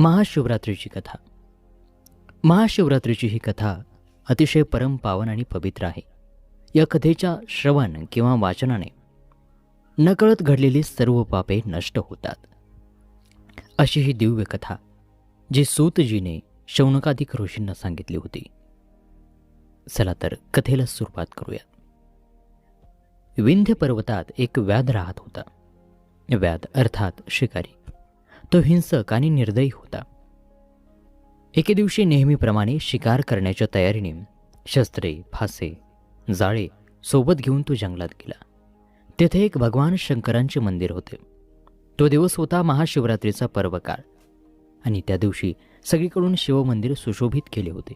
महाशिवरात्रीची कथा. महाशिवरात्रीची ही कथा अतिशय परम पावन आणि पवित्र आहे. या कथेच्या श्रवण किंवा वाचनाने नकळत घडलेली सर्व पापे नष्ट होतात. अशी ही दिव्य कथा जी सूतजीने शौनकादिक ऋषींना सांगितली होती. चला तर कथेला सुरुवात करूया. विंध्य पर्वतात एक व्याध राहत होता. व्याध अर्थात शिकारी. तो हिंसक आणि निर्दयी होता. एके दिवशी नेहमीप्रमाणे शिकार करण्याच्या तयारीने शस्त्रे, फासे, जाळे सोबत घेऊन तो जंगलात गेला. तेथे एक भगवान शंकरांचे मंदिर होते. तो दिवस होता महाशिवरात्रीचा पर्वकाळ आणि त्या दिवशी सगळीकडून शिवमंदिर सुशोभित केले होते.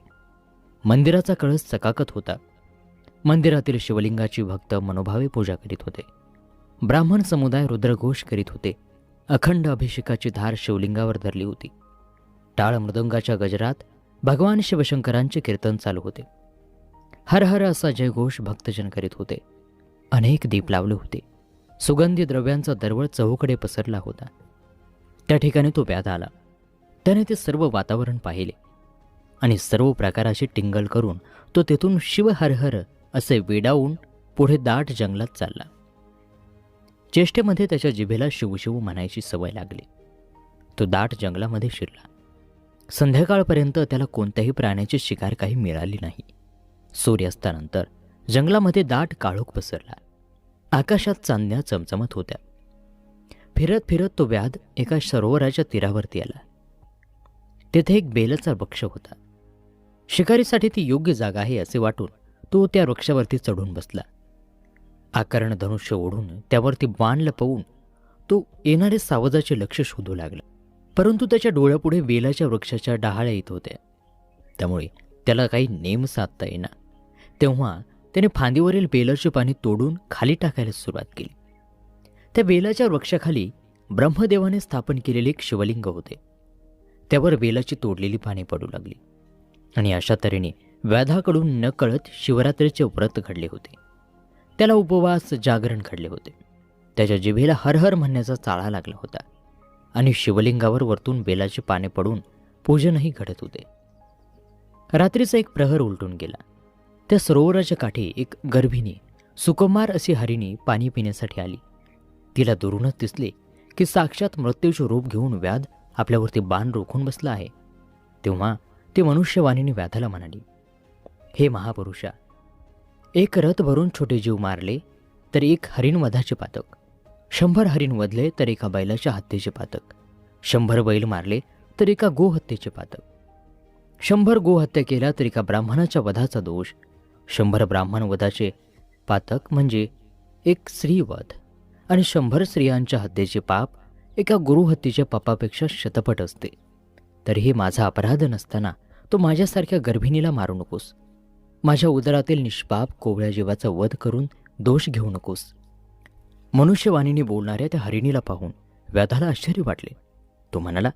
मंदिराचा कळस चकाकत होता. मंदिरातील शिवलिंगाची भक्त मनोभावे पूजा करीत होते. ब्राह्मण समुदाय रुद्रघोष करीत होते. अखंड अभिषेकाची धार शिवलिंगावर धरली होती. टाळ मृदंगाच्या गजरात भगवान शिवशंकरांचे कीर्तन चालू होते. हर हर असा जयघोष भक्तजन करीत होते. अनेक दीप लावले होते. सुगंधी द्रव्यांचा दरवळ चहूकडे पसरला होता. त्या ठिकाणी तो व्याध आला. त्याने ते सर्व वातावरण पाहिले आणि सर्व प्रकाराची टिंगल करून तो तेथून शिव हर हर असे वेडावून पुढे दाट जंगलात चालला. चेष्टेमध्ये त्याच्या जिभेला शिवशिव म्हणायची सवय लागली. तो दाट जंगलामध्ये शिरला. संध्याकाळपर्यंत त्याला कोणत्याही प्राण्याची शिकार काही मिळाली नाही. सूर्यास्तानंतर जंगलामध्ये दाट काळोख पसरला. आकाशात चांदण्या चमचमत होत्या. फिरत फिरत तो व्याध एका सरोवराच्या तीरावरती आला. तेथे एक बेलाचा वृक्ष होता. शिकारीसाठी ती योग्य जागा आहे असे वाटून तो त्या वृक्षावरती चढून बसला. आकर्ण धनुष्य ओढून त्यावरती बाण लपवून तो येणारे सावजाचे लक्ष शोधू लागला. परंतु त्याच्या डोळ्यापुढे बेलाच्या वृक्षाच्या डहाळ्या येत होत्या. त्यामुळे त्याला काही नेम साधता येईना. तेव्हा त्याने फांदीवरील बेलाची पाने तोडून खाली टाकायला सुरुवात केली. त्या बेलाच्या वृक्षाखाली ब्रह्मदेवाने स्थापन केलेले एक शिवलिंग होते. त्यावर बेलाची तोडलेली पाने पडू लागली आणि अशा तऱ्हेने व्याधाकडून नकळत शिवरात्रीचे व्रत घडले होते. त्याला उपवास जागरण घडले होते. त्याच्या जिभेला हर हर म्हणण्याचा चाळा लागला होता आणि शिवलिंगावर वरतून बेलाची पाने पडून पूजनही घडत होते. रात्रीचा एक प्रहर उलटून गेला. त्या सरोवराच्या काठी एक गर्भिणी सुकुमार अशी हरिणी पाणी पिण्यासाठी आली. तिला दुरूनच दिसले की साक्षात मृत्यूचे रूप घेऊन व्याध आपल्यावरती बाण रोखून बसला आहे. तेव्हा ती मनुष्यवाणीने व्याधाला म्हणाली, हे महापुरुषा, एक रथ भरून छोटे जीव मारले तर एक हरिण वधाचे पातक, 100 हरिण वधले तर एका बैलाच्या हत्येचे पातक, 100 बैल मारले तर एका गोहत्येचे पातक, 100 गोहत्या केल्या तर एका ब्राह्मणाच्या वधाचा दोष, 100 ब्राह्मण वधाचे पातक म्हणजे एक स्त्रीवध आणि 100 स्त्रियांच्या हत्येचे पाप एका गुरुहत्येच्या पापापेक्षा शतपट असते. तर हे माझा अपराध नसताना तो माझ्यासारख्या गर्भिणीला मारू नकोस. माझ्या उदरातील निष्पाप कोवळ्या जीवाचा वध करून दोष घेऊ नकोस. मनुष्यवाणीने बोलणाऱ्या त्या हरिणीला पाहून व्याधाला आश्चर्य वाटले. तो म्हणाला,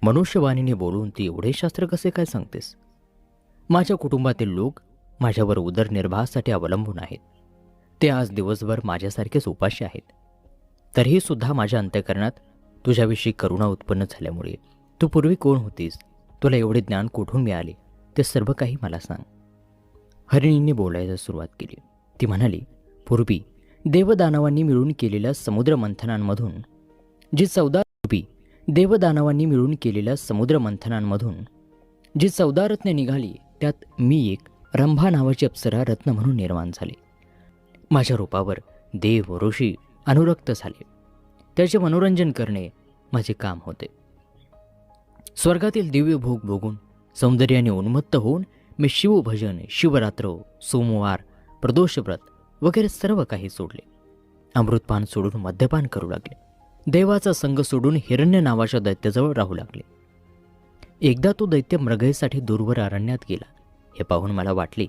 मनुष्यवाणीने बोलून ती एवढे शास्त्र कसे काय सांगतेस? माझ्या कुटुंबातील लोक माझ्यावर उदरनिर्वाहासाठी अवलंबून आहेत. ते आज दिवसभर माझ्यासारखेच उपाशी आहेत. तरीही सुद्धा माझ्या अंतःकरणात तुझ्याविषयी करुणा उत्पन्न झाल्यामुळे तू पूर्वी कोण होतीस, तुला एवढे ज्ञान कुठून मिळाले ते सर्व काही मला सांग. हरिणींनी बोलायला सुरुवात केली. ती म्हणाली, पूर्वी देवदानवांनी मिळून केलेल्या समुद्र मंथनांमधून जी 14 रत्ने निघाली त्यात मी एक रंभा नावाची अप्सरा रत्न म्हणून निर्माण झाले. माझ्या रूपावर देव ऋषी अनुरक्त झाले. त्याचे मनोरंजन करणे माझे काम होते. स्वर्गातील दिव्य भोग भोगून सौंदर्याने उन्मत्त होऊन मी शिवभजन, शिवरात्र, सोमवार, प्रदोषव्रत वगैरे सर्व काही सोडले. अमृतपान सोडून मद्यपान करू लागले. देवाचा संग सोडून हिरण्य नावाच्या दैत्याजवळ राहू लागले. एकदा तो दैत्य मृगयेसाठी दूरवर अरण्यात गेला. हे पाहून मला वाटले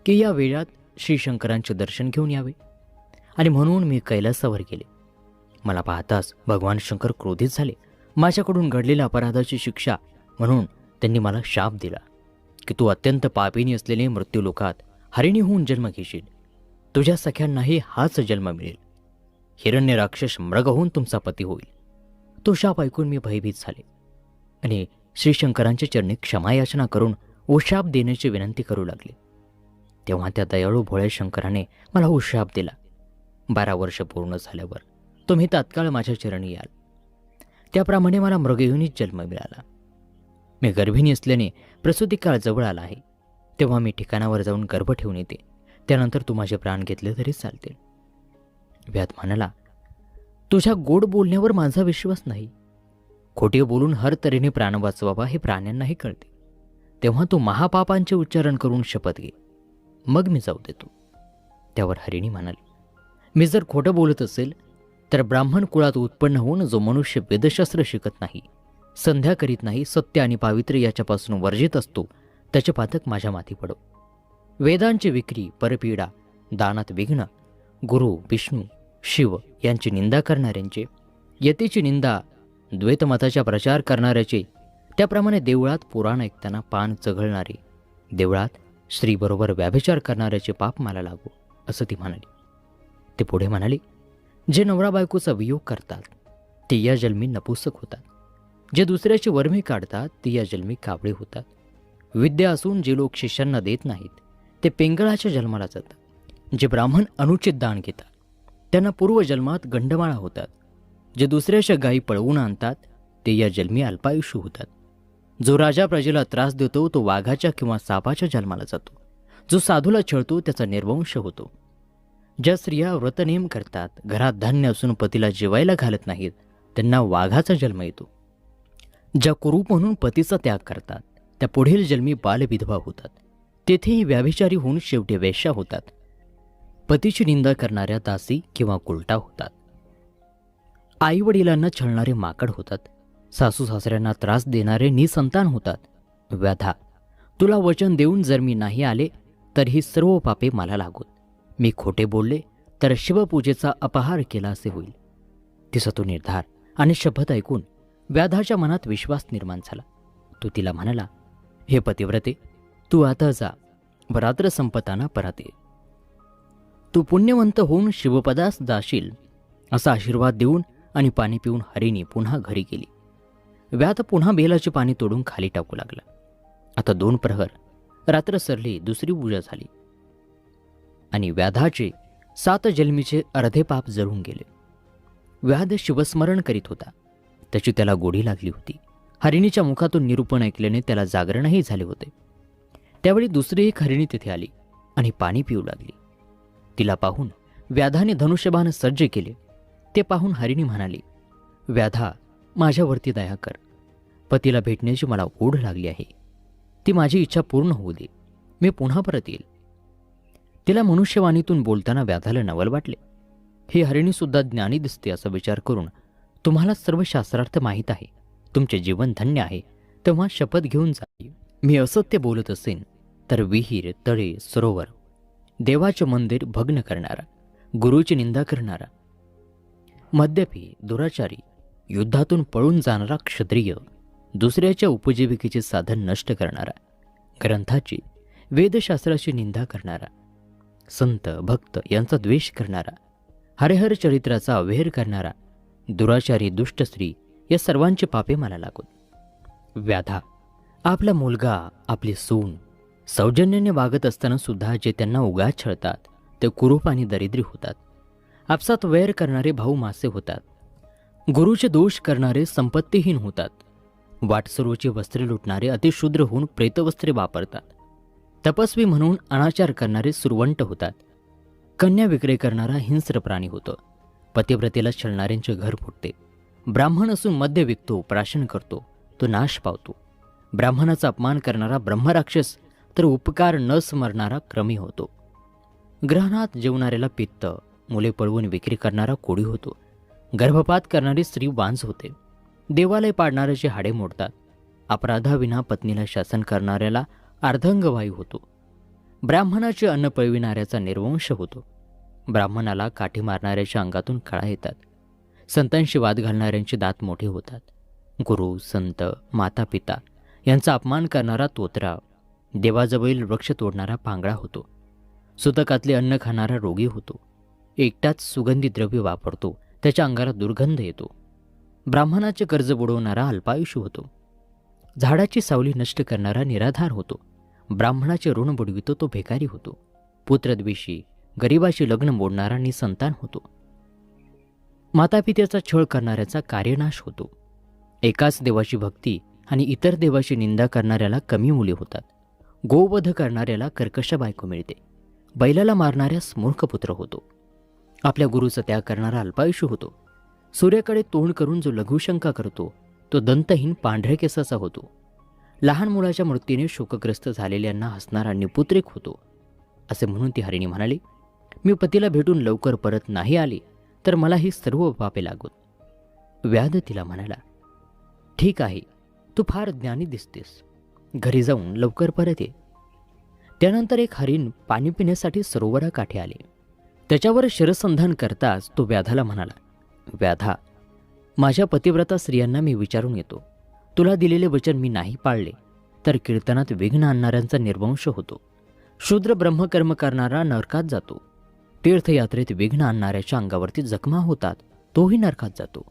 की या वेळात श्रीशंकरांचे दर्शन घेऊन यावे आणि म्हणून मी कैलासावर गेले. मला पाहताच भगवान शंकर क्रोधित झाले. माझ्याकडून घडलेल्या अपराधाची शिक्षा म्हणून त्यांनी मला शाप दिला की तू अत्यंत पापिनी असलेले मृत्यूलोकात हरिणी होऊन जन्म घेशील. तुझ्या सख्यांनाही हाच जन्म मिळेल. हिरण्य राक्षस मृग होऊन तुमचा पती होईल. तो शाप ऐकून मी भयभीत झाले. आणि श्रीशंकरांच्या चरणी क्षमायाचना करून उशाप देण्याची विनंती करू लागले. तेव्हा त्या दयाळू भोळ्या शंकराने मला उशाप दिला. 12 वर्ष पूर्ण झाल्यावर तुम्ही तात्काळ माझ्या चरणी याल. त्याप्रमाणे मला मृगयोनीत जन्म मिळाला. मी गर्भिणी असल्याने प्रसूती काळ जवळ आला आहे. तेव्हा मी ठिकाणावर जाऊन गर्भ ठेवून येते. त्यानंतर तू माझे प्राण घेतले तरी चालतील. व्याध म्हणाला, तुझ्या गोड बोलण्यावर माझा विश्वास नाही. खोटे बोलून हर तऱ्हेने प्राण वाचवावा हे प्राण्यांनाही कळते. तेव्हा तू महापापांचे उच्चारण करून शपथ घे, मग मी जाऊ देतो. त्यावर हरिणी म्हणाली, मी जर खोटं बोलत असेल तर ब्राह्मण कुळात उत्पन्न होऊन जो मनुष्य वेदशास्त्र शिकत नाही, संध्या करीत नाही, सत्य आणि पावित्र्य याच्यापासून वर्जित असतो, त्याचे पातक माझ्या माथी पडो. वेदांची विक्री, परपीडा, दानात विघ्न, गुरु, विष्णू, शिव यांची निंदा करणाऱ्यांचे, यतीची निंदा, द्वैतमताचा प्रचार करणाऱ्याचे, त्याप्रमाणे देवळात पुराण ऐकताना पान चघळणारे, देवळात स्त्रीबरोबर व्याभिचार करणाऱ्याचे पाप मला लागो, असं ती म्हणाली. ते पुढे म्हणाली, जे नवरा बायकोचा वियोग करतात ते या जन्मी नपुसक होतात. जे दुसऱ्याची वर्मी काढतात ते या जन्मी कावळे होतात. विद्या असून जे लोक शिष्यांना देत नाहीत ते पेंगळाच्या जन्माला जातात. जे ब्राह्मण अनुचित दान घेतात त्यांना पूर्वजन्मात गंडमाळा होतात. जे दुसऱ्याच्या गायी पळवून आणतात ते या जन्मी अल्पायुष्य होतात. जो राजा प्रजेला त्रास देतो तो वाघाच्या किंवा सापाच्या जन्माला जातो. जो साधूला छळतो त्याचा निर्वंश होतो. ज्या स्त्रिया व्रतनेम करतात, घरात धान्य असून पतीला जेवायला घालत नाहीत, त्यांना वाघाचा जन्म येतो. ज्या कुरूप म्हणून पतीचा त्याग करतात त्या पुढील जन्मी बालविधवा होतात. तेथेही व्याभिचारी होऊन शेवटी वेश्या होतात. पतीची निंदा करणाऱ्या दासी किंवा कुलटा होतात. आई वडिलांना छळणारे माकड होतात. सासू सासऱ्यांना त्रास देणारे निसंतान होतात. व्याधा, तुला वचन देऊन जर मी नाही आले तर ही सर्व पापे मला लागोत. मी खोटे बोलले तर शिवपूजेचा अपहार केला असे होईल. तिचा तो निर्धार आणि शपथ ऐकून व्याधाच्या मनात विश्वास निर्माण झाला. तो तिला म्हणाला, हे पतिव्रते, तू आता जा, रात्र संपताना परत ये. तू पुण्यवंत होऊन शिवपदास जाशील असा आशीर्वाद देऊन आणि पाणी पिऊन हरिणी पुन्हा घरी गेली. व्याध पुन्हा बेलाचे पाणी तोडून खाली टाकू लागला. आता 2 प्रहर रात्र सरली, दुसरी पूजा झाली आणि व्याधाचे 7 जन्मीचे अर्धे पाप जळून गेले. व्याध शिवस्मरण करीत होता. त्याची त्याला गोडी लागली होती. हरिणीच्या मुखातून निरूपण ऐकल्याने त्याला जागरणही झाले होते. त्यावेळी दुसरी एक हरिणी तिथे आली आणि पाणी पिऊ लागली. तिला पाहून व्याधाने धनुष्यबाण सज्ज केले. ते पाहून हरिणी म्हणाली, व्याधा, माझ्यावरती दया कर. पतीला भेटण्याची मला ओढ लागली आहे. ती माझी इच्छा पूर्ण होऊ दे. मी पुन्हा परत येईल. तिला मनुष्यवाणीतून बोलताना व्याधाला नवल वाटले. ही हरिणीसुद्धा ज्ञानी दिसते असा विचार करून तुम्हाला सर्व शास्त्रार्थ माहीत आहे, तुमचे जीवन धन्य आहे, तेव्हा शपथ घेऊन जा. मी असत्य बोलत असेन तर विहीर, तळे, सरोवर, देवाचे मंदिर भग्न करणारा, गुरुची निंदा करणारा, मद्यपी, दुराचारी, युद्धातून पळून जाणारा क्षत्रिय, दुसऱ्याच्या उपजीविकेचे साधन नष्ट करणारा, ग्रंथाची, वेदशास्त्राची निंदा करणारा, संत भक्त यांचा द्वेष करणारा, हरिहर चरित्राचा अवहेर करणारा, दुराचारी, दुष्ट स्त्री या सर्वांचे पापे मला लागून. व्याधा, आपला मुलगा, आपली सून सौजन्याने वागत असताना सुद्धा जे त्यांना उगाच छळतात ते कुरूप आणि दरिद्री होतात. आपसात वैर करणारे भाऊ मासे होतात. गुरुचे दोष करणारे संपत्तीहीन होतात. वाटसरूची वस्त्रे लुटणारे अतिशूद्र होऊन प्रेतवस्त्रे वापरतात. तपस्वी म्हणून अनाचार करणारे सुरवंट होतात. कन्या विक्रय करणारा हिंस्र प्राणी होतो. पतिव्रतेला छळणाऱ्यांचे घर फुटते. ब्राह्मण असून मद्य विकतो, प्राशन करतो, तो नाश पावतो. ब्राह्मणाचा अपमान करणारा ब्रह्मराक्षस तर उपकार न स्मरणारा क्रमी होतो. ग्रहणात जेवणाऱ्याला पित्त, मुले पळवून विक्री करणारा कोडी होतो. गर्भपात करणारी स्त्री वांज होते. देवालय पाडणाऱ्याचे हाडे मोडतात. अपराधाविना पत्नीला शासन करणाऱ्याला अर्धांगवायू होतो. ब्राह्मणाचे अन्न पळविणाऱ्याचा निर्वंश होतो. ब्राह्मणाला काठी मारणाऱ्याच्या अंगातून कळा येतात. संतांशी वाद घालणाऱ्यांचे दात मोठे होतात. गुरु, संत, माता पिता यांचा अपमान करणारा तोतरा, देवाजवळील वृक्ष तोडणारा पांगळा होतो. सुतकातले अन्न खाणारा रोगी होतो. एकटाच सुगंधी द्रव्य वापरतो, त्याच्या अंगाला दुर्गंध येतो. ब्राह्मणाचे कर्ज बुडवणारा अल्पायुष्य होतो. झाडाची सावली नष्ट करणारा निराधार होतो. ब्राह्मणाचे ऋण बुडवितो तो भिकारी होतो. पुत्रद्वेषी, गरिबाशी लग्न मोडणारा निसंतान होतो. मातापित्याचा छळ करणाऱ्याचा कार्यनाश होतो. एकाच देवाची भक्ती आणि इतर देवाची निंदा करणाऱ्याला कमी मुले होतात. गोवध करणाऱ्याला कर्कश बायको मिळते. बैलाला मारणाऱ्यास मूर्ख पुत्र होतो. आपल्या गुरुचा त्याग करणारा अल्पायुष्य होतो. सूर्याकडे तोंड करून जो लघुशंका करतो तो दंतहीन पांढऱ्या केसाचा होतो. लहान मुलाच्या मृत्यूने शोकग्रस्त झालेल्यांना हसणारा निपुत्रिक होतो. असे म्हणून ती हरिणी म्हणाली, मी पतीला भेटून लवकर परत नाही आली तर मला ही सर्व पापे लागोत. व्याध तिला म्हणाला, ठीक आहे, तू फार ज्ञानी दिसतेस. घरी जाऊन लवकर परत ये. त्यानंतर एक हरिण पाणी पिण्यासाठी सरोवराकाठी आले. त्याच्यावर शरसंधान करताच तो व्याधाला म्हणाला, व्याधा, माझ्या पतिव्रता स्त्रियांना मी विचारून येतो. तुला दिलेले वचन मी नाही पाळले तर कीर्तनात विघ्न आणणाऱ्यांचा निर्वंश होतो. शूद्र ब्रह्मकर्म करणारा नरकात जातो. तीर्थयात्रेत विघ्न आणणाऱ्याच्या अंगावरती जखमा होतात, तोही नरकात जातो.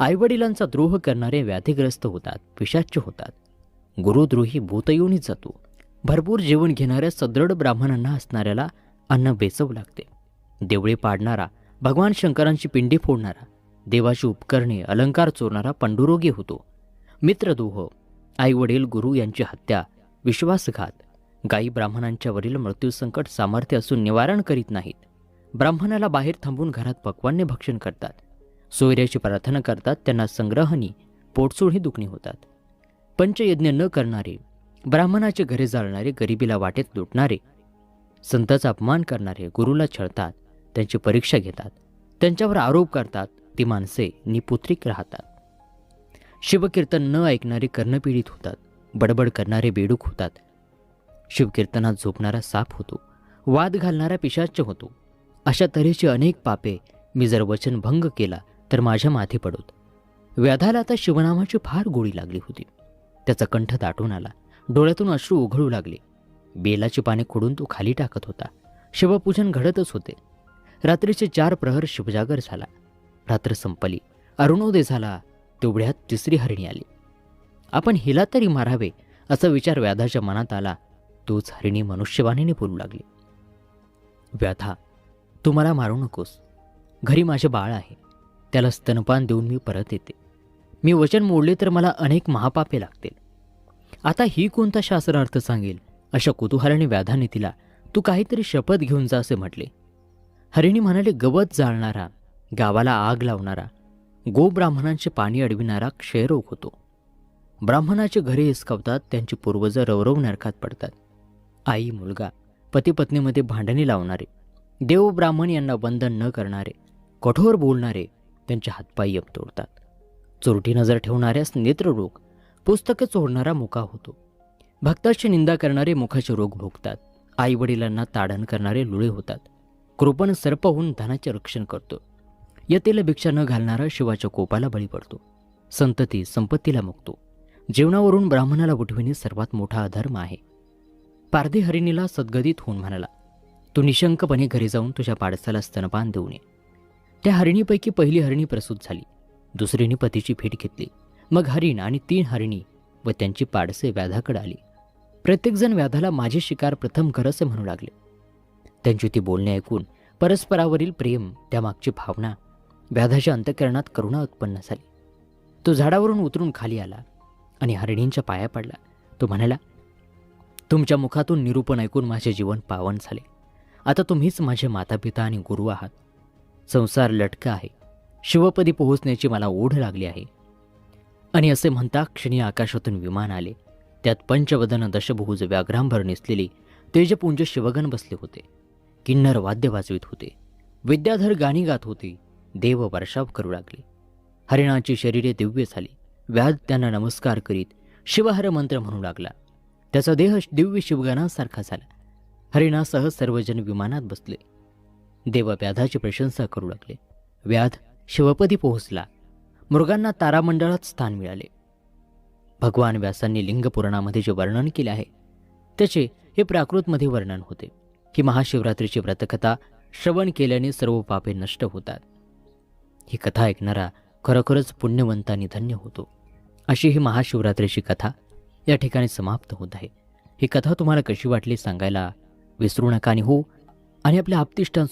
आईवडिलांचा द्रोह करणारे व्याधीग्रस्त होतात, पिशाच्य होतात. गुरुद्रोही भूतयोनीत जातो. भरपूर जेवण घेणाऱ्या सदृढ ब्राह्मणांना असणाऱ्याला अन्न बेचव लागते. देवळे पाडणारा, भगवान शंकरांची पिंडी फोडणारा, देवाची उपकरणे अलंकार चोरणारा पंडुरोगी होतो. मित्रद्रोह, आईवडील गुरु यांची हत्या, विश्वासघात, गायी ब्राह्मणांच्या वरील मृत्यूसंकट सामर्थ्य असून निवारण करीत नाहीत. ब्राह्मणाला बाहेर थांबून घरात पक्वान्य भक्षण करतात. सोयऱ्याची प्रार्थना करतात, त्यांना संग्रहणी पोटसूळही दुखणी होतात. पंचयज्ञ न करणारे, ब्राह्मणाचे घरे जाळणारे, गरिबीला वाटेत लुटणारे, संतांचा अपमान करणारे, गुरुला छळतात, त्यांची परीक्षा घेतात, त्यांच्यावर आरोप करतात, ती माणसे निपुत्रिक राहतात. शिवकीर्तन न ऐकणारे कर्णपीडित होतात. बडबड करणारे बेडूक होतात. शिवकीर्तनात झोपणारा साप होतो. वाद घालणारा पिशाच्य होतो. अशा तऱ्हेची अनेक पापे मी जर वचनभंग केला तर माझ्या माथी पडोत. व्याधाला आता शिवनामाची फार गोडी लागली होती. त्याचा कंठ दाटून आला. डोळ्यातून अश्रू उघळू लागले. बेलाची पाने खोडून तो खाली टाकत होता. शिवपूजन घडतच होते. रात्रीचे 4 प्रहर शिवजागर झाला. रात्र संपली. अरुणोदय झाला. तेवढ्यात तिसरी हरिणी आली. आपण हिला तरी मारावे असा विचार व्याधाच्या मनात आला. तोच हरिणी मनुष्यवाणीने बोलू लागली, व्याधा, तू मला मारू नकोस. घरी माझे बाळ आहे. त्याला स्तनपान देऊन मी परत येते. मी वचन मोडले तर मला अनेक महापापे लागतील. आता ही कोणता शास्त्रार्थ सांगेल अशा कुतूहलाने व्याधाने तिला, तू काहीतरी शपथ घेऊन जा असे म्हटले. हरिणी म्हणाले, गवत जाळणारा, गावाला आग लावणारा, गोब्राह्मणांचे पाणी अडविणारा क्षयरोग होतो. ब्राह्मणाचे घरे हिसकावतात, त्यांची पूर्वज रवरव नरकात पडतात. आई मुलगा, पतीपत्नीमध्ये भांडणे लावणारे, देव ब्राह्मण यांना वंदन न करणारे, कठोर बोलणारे, त्यांचे हातपाय यम तोडतात. चोरटी नजर ठेवणाऱ्यास नेत्ररोग, पुस्तके चोरणारा मुका होतो. भक्ताची निंदा करणारे मुखाचे रोग भोगतात. आईवडिलांना ताडण करणारे लुळे होतात. कृपण सर्प होऊन धनाचे रक्षण करतो. यतेला भिक्षा न घालणारा शिवाच्या कोपाला बळी पडतो. संतती संपत्तीला मुकतो. जेवणावरून ब्राह्मणाला उठविणे सर्वात मोठा अधर्म आहे. पारधी हरिणीला सद्गदित होऊन म्हणाला, तू निशंकपणे घरी जाऊन तुझ्या पाडसाला स्तनपान देऊ नये. त्या हरिणीपैकी पहिली हरिणी प्रसूत झाली. दुसरीने पतीची भेट घेतली. मग हरिण आणि 3 हरिणी व त्यांची पाडसे व्याधाकडे आली. प्रत्येकजण व्याधाला माझी शिकार प्रथम कर असे म्हणू लागले. त्यांची ती बोलणे ऐकून परस्परावरील प्रेम, त्यामागची भावना, व्याधाच्या अंतःकरणात करुणा उत्पन्न झाली. तो झाडावरून उतरून खाली आला आणि हरिणींच्या पाया पडला. तो म्हणाला, तुमच्या मुखातून निरूपण ऐकून माझे जीवन पावन झाले. आता तुम्हीच माझे मातापिता आणि गुरु आहात. संसार लटका आहे. शिवपदी पोहोचण्याची मला ओढ लागली आहे. आणि असे म्हणता क्षणी आकाशातून विमान आले. त्यात पंचवदन दशभुज व्याघ्रांभर नेसलेले तेजपुंज शिवगण बसले होते. किन्नर वाद्य वाजवित होते. विद्याधर गाणी गात होते. देव वर्षाव करू लागले. हरिणाची शरीरे दिव्य झाली. व्याध त्यांना नमस्कार करीत शिवहर मंत्र म्हणू लागला. त्याचा देह दिव्य शिवगणासारखा झाला. हरिणासह सर्वजण विमानात बसले. देव व्याधाची प्रशंसा करू लागले. व्याध शिवपदी पोहोचला. मृगांना तारामंडळात स्थान मिळाले. भगवान व्यासांनी लिंगपुराणामध्ये जे वर्णन केले आहे त्याचे हे प्राकृतमध्ये वर्णन होते. ही महाशिवरात्रीची व्रतकथा श्रवण केल्याने सर्व पापे नष्ट होतात. ही कथा ऐकणारा खरोखरच पुण्यवंतांनी धन्य होतो. अशी ही महाशिवरात्रीची कथा या ठिकाणी समाप्त होत आहे. ही कथा तुम्हाला कशी वाटली सांगायला विसरू नका आणि आपल्या आप्तिष्टांसोबत